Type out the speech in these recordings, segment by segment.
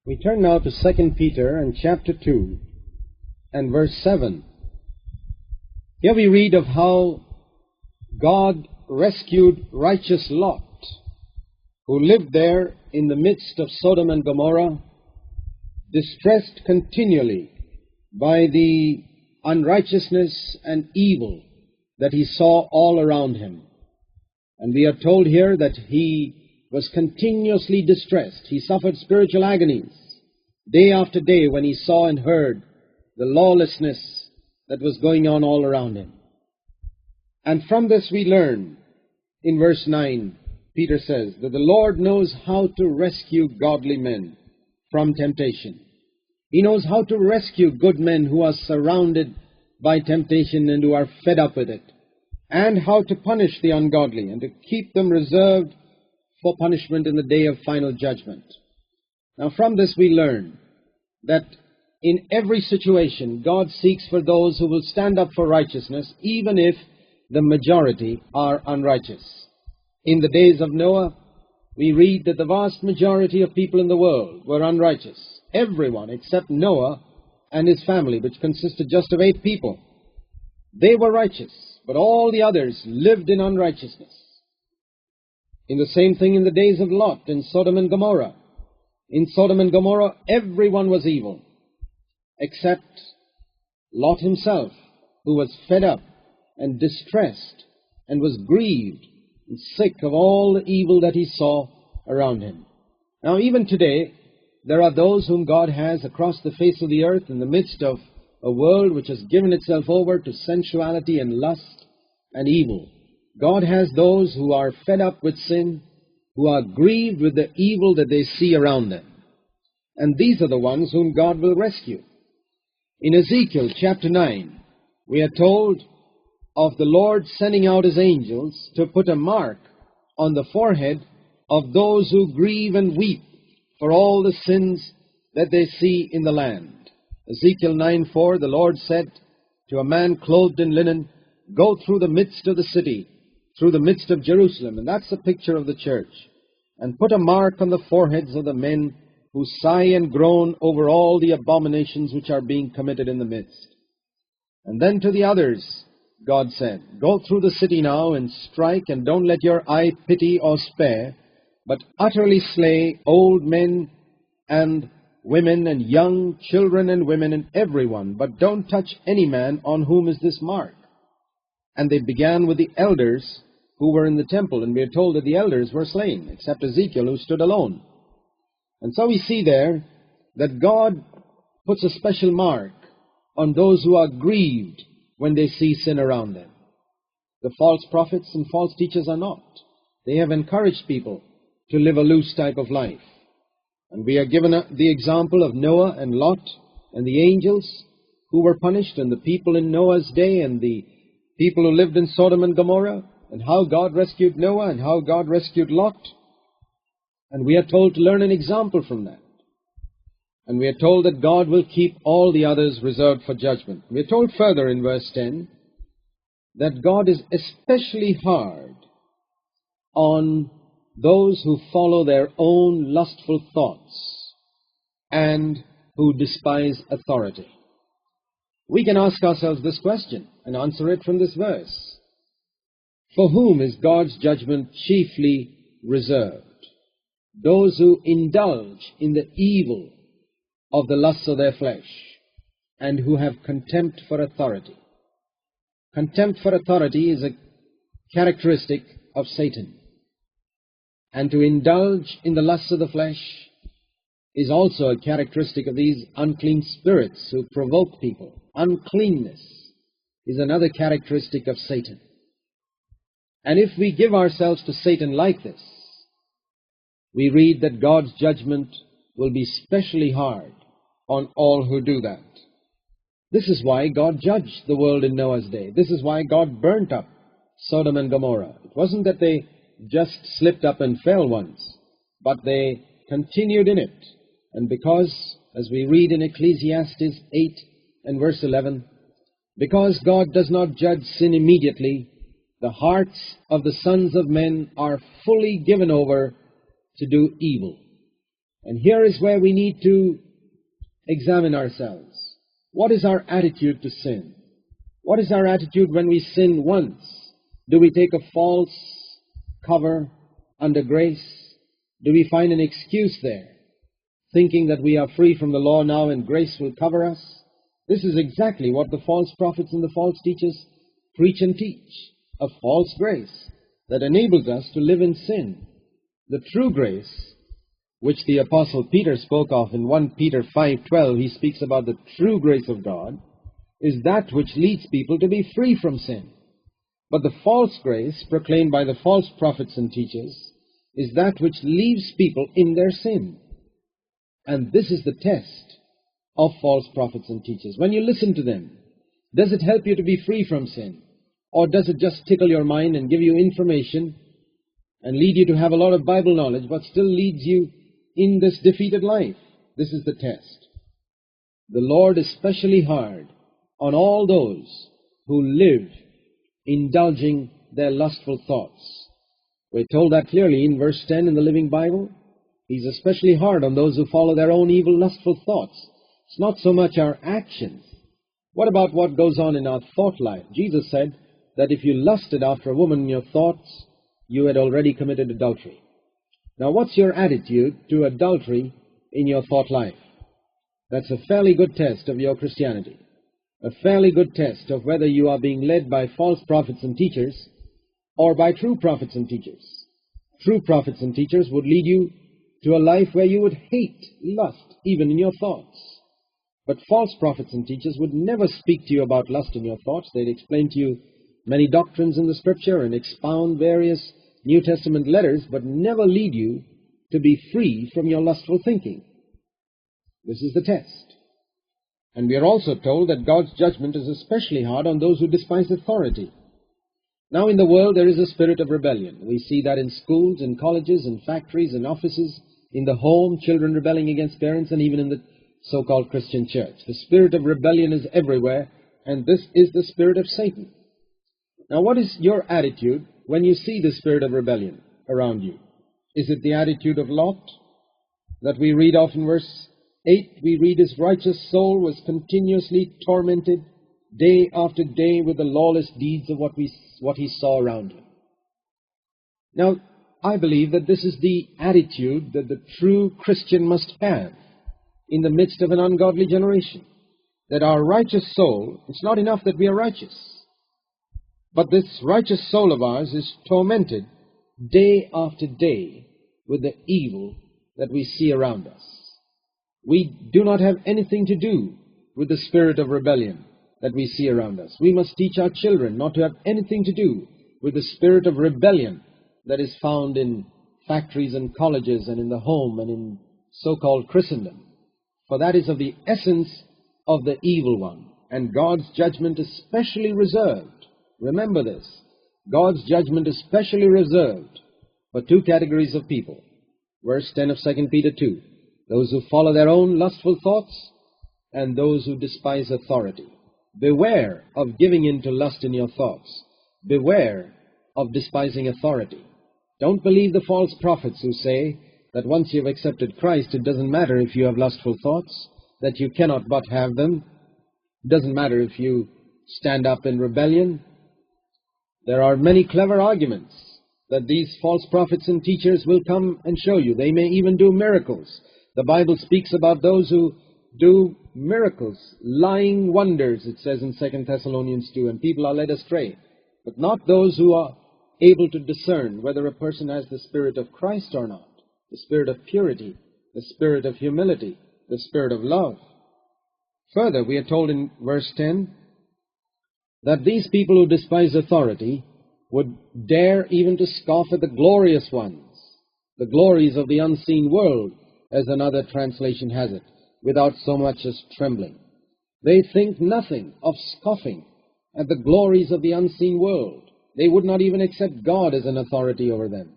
We turn now to 2 Peter and chapter 2 and verse 7. Here we read of how God rescued righteous Lot, who lived there in the midst of Sodom and Gomorrah, distressed continually by the unrighteousness and evil that he saw all around him. And we are told here that he was continuously distressed. He suffered spiritual agonies day after day when he saw and heard the lawlessness that was going on all around him. And from this we learn, in verse 9, Peter says that the Lord knows how to rescue godly men from temptation. He knows how to rescue good men who are surrounded by temptation and who are fed up with it, and how to punish the ungodly and to keep them reserved for punishment in the day of final judgment. Now from this we learn that in every situation God seeks for those who will stand up for righteousness, even if the majority are unrighteous. In the days of Noah, we read that the vast majority of people in the world were unrighteous. Everyone except Noah and his family, which consisted just of 8 people. They were righteous, but all the others lived in unrighteousness. In the same thing in the days of Lot in Sodom and Gomorrah. In Sodom and Gomorrah, everyone was evil, except Lot himself, who was fed up and distressed and was grieved and sick of all the evil that he saw around him. Now, even today, there are those whom God has across the face of the earth in the midst of a world which has given itself over to sensuality and lust and evil. God has those who are fed up with sin, who are grieved with the evil that they see around them. And these are the ones whom God will rescue. In Ezekiel chapter 9, we are told of the Lord sending out his angels to put a mark on the forehead of those who grieve and weep for all the sins that they see in the land. Ezekiel 9:4, the Lord said to a man clothed in linen, "Go through the midst of the city, through the midst of Jerusalem," and that's a picture of the church, "and put a mark on the foreheads of the men who sigh and groan over all the abominations which are being committed in the midst." And then to the others, God said, "Go through the city now and strike, and don't let your eye pity or spare, but utterly slay old men and women and young children and women and everyone, but don't touch any man on whom is this mark." And they began with the elders who were in the temple, and we are told that the elders were slain, except Ezekiel, who stood alone. And so we see there that God puts a special mark on those who are grieved when they see sin around them. The false prophets and false teachers are not. They have encouraged people to live a loose type of life. And we are given the example of Noah and Lot and the angels who were punished, and the people in Noah's day and the people who lived in Sodom and Gomorrah, and how God rescued Noah and how God rescued Lot. And we are told to learn an example from that. And we are told that God will keep all the others reserved for judgment. We are told further in verse 10 that God is especially hard on those who follow their own lustful thoughts and who despise authority. We can ask ourselves this question and answer it from this verse. For whom is God's judgment chiefly reserved? Those who indulge in the evil of the lusts of their flesh and who have contempt for authority. Contempt for authority is a characteristic of Satan. And to indulge in the lusts of the flesh is also a characteristic of these unclean spirits who provoke people. Uncleanness is another characteristic of Satan. And if we give ourselves to Satan like this, we read that God's judgment will be specially hard on all who do that. This is why God judged the world in Noah's day. This is why God burnt up Sodom and Gomorrah. It wasn't that they just slipped up and fell once, but they continued in it. And because, as we read in Ecclesiastes 8 and verse 11, because God does not judge sin immediately, the hearts of the sons of men are fully given over to do evil. And here is where we need to examine ourselves. What is our attitude to sin? What is our attitude when we sin once? Do we take a false cover under grace? Do we find an excuse there, thinking that we are free from the law now and grace will cover us? This is exactly what the false prophets and the false teachers preach and teach, a false grace that enables us to live in sin. The true grace, which the Apostle Peter spoke of in 1 Peter 5:12, he speaks about the true grace of God, is that which leads people to be free from sin. But the false grace proclaimed by the false prophets and teachers is that which leaves people in their sin. And this is the test of false prophets and teachers. When you listen to them, does it help you to be free from sin? Or does it just tickle your mind and give you information and lead you to have a lot of Bible knowledge, but still leads you in this defeated life? This is the test. The Lord is especially hard on all those who live indulging their lustful thoughts. We're told that clearly in verse 10 in the Living Bible. He's especially hard on those who follow their own evil, lustful thoughts. It's not so much our actions. What about what goes on in our thought life? Jesus said that if you lusted after a woman in your thoughts, you had already committed adultery. Now, what's your attitude to adultery in your thought life? That's a fairly good test of your Christianity. A fairly good test of whether you are being led by false prophets and teachers or by true prophets and teachers. True prophets and teachers would lead you to a life where you would hate lust, even in your thoughts. But false prophets and teachers would never speak to you about lust in your thoughts. They'd explain to you many doctrines in the Scripture and expound various New Testament letters, but never lead you to be free from your lustful thinking. This is the test. And we are also told that God's judgment is especially hard on those who despise authority. Now, in the world, there is a spirit of rebellion. We see that in schools, in colleges, in factories, in offices, in the home, children rebelling against parents, and even in the so-called Christian church. The spirit of rebellion is everywhere, and this is the spirit of Satan. Now, what is your attitude when you see the spirit of rebellion around you? Is it the attitude of Lot that we read of in verse 8? We read, his righteous soul was continuously tormented day after day with the lawless deeds of what he saw around him. Now, I believe that this is the attitude that the true Christian must have in the midst of an ungodly generation. That our righteous soul, it's not enough that we are righteous, but this righteous soul of ours is tormented day after day with the evil that we see around us. We do not have anything to do with the spirit of rebellion that we see around us. We must teach our children not to have anything to do with the spirit of rebellion that is found in factories and colleges and in the home and in so-called Christendom. For that is of the essence of the evil one, and God's judgment is specially reserved. Remember this. God's judgment is specially reserved for two categories of people. Verse 10 of 2 Peter 2. Those who follow their own lustful thoughts and those who despise authority. Beware of giving in to lust in your thoughts. Beware of despising authority. Don't believe the false prophets who say that once you've accepted Christ, it doesn't matter if you have lustful thoughts, that you cannot but have them. It doesn't matter if you stand up in rebellion. There are many clever arguments that these false prophets and teachers will come and show you. They may even do miracles. The Bible speaks about those who do miracles, lying wonders, it says in 2 Thessalonians 2, and people are led astray. But not those who are able to discern whether a person has the Spirit of Christ or not, the Spirit of purity, the Spirit of humility, the Spirit of love. Further, we are told in verse 10 that these people who despise authority would dare even to scoff at the glorious ones, the glories of the unseen world, as another translation has it, without so much as trembling. They think nothing of scoffing at the glories of the unseen world. They would not even accept God as an authority over them.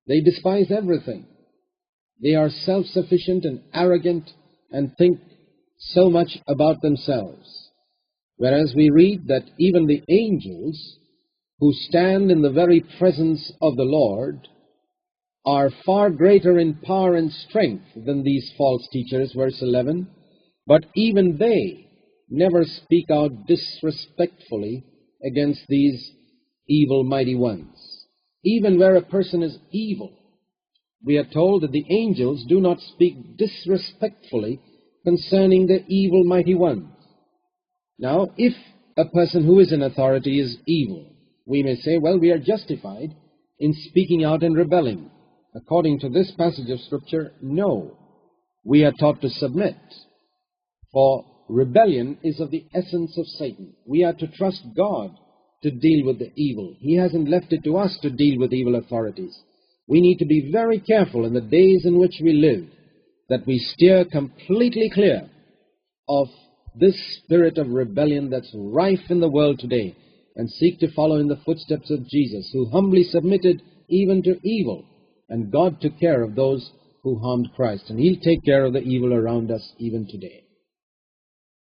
They despise everything. They are self-sufficient and arrogant and think so much about themselves. Whereas we read that even the angels who stand in the very presence of the Lord are far greater in power and strength than these false teachers, verse 11, but even they never speak out disrespectfully against these evil mighty ones. Even where a person is evil, we are told that the angels do not speak disrespectfully concerning the evil mighty ones. Now, if a person who is in authority is evil, we may say, well, we are justified in speaking out and rebelling. According to this passage of Scripture, no. We are taught to submit, for rebellion is of the essence of Satan. We are to trust God to deal with the evil. He hasn't left it to us to deal with evil authorities. We need to be very careful in the days in which we live that we steer completely clear of this spirit of rebellion that's rife in the world today, and seek to follow in the footsteps of Jesus, who humbly submitted even to evil, and God took care of those who harmed Christ, and He'll take care of the evil around us even today.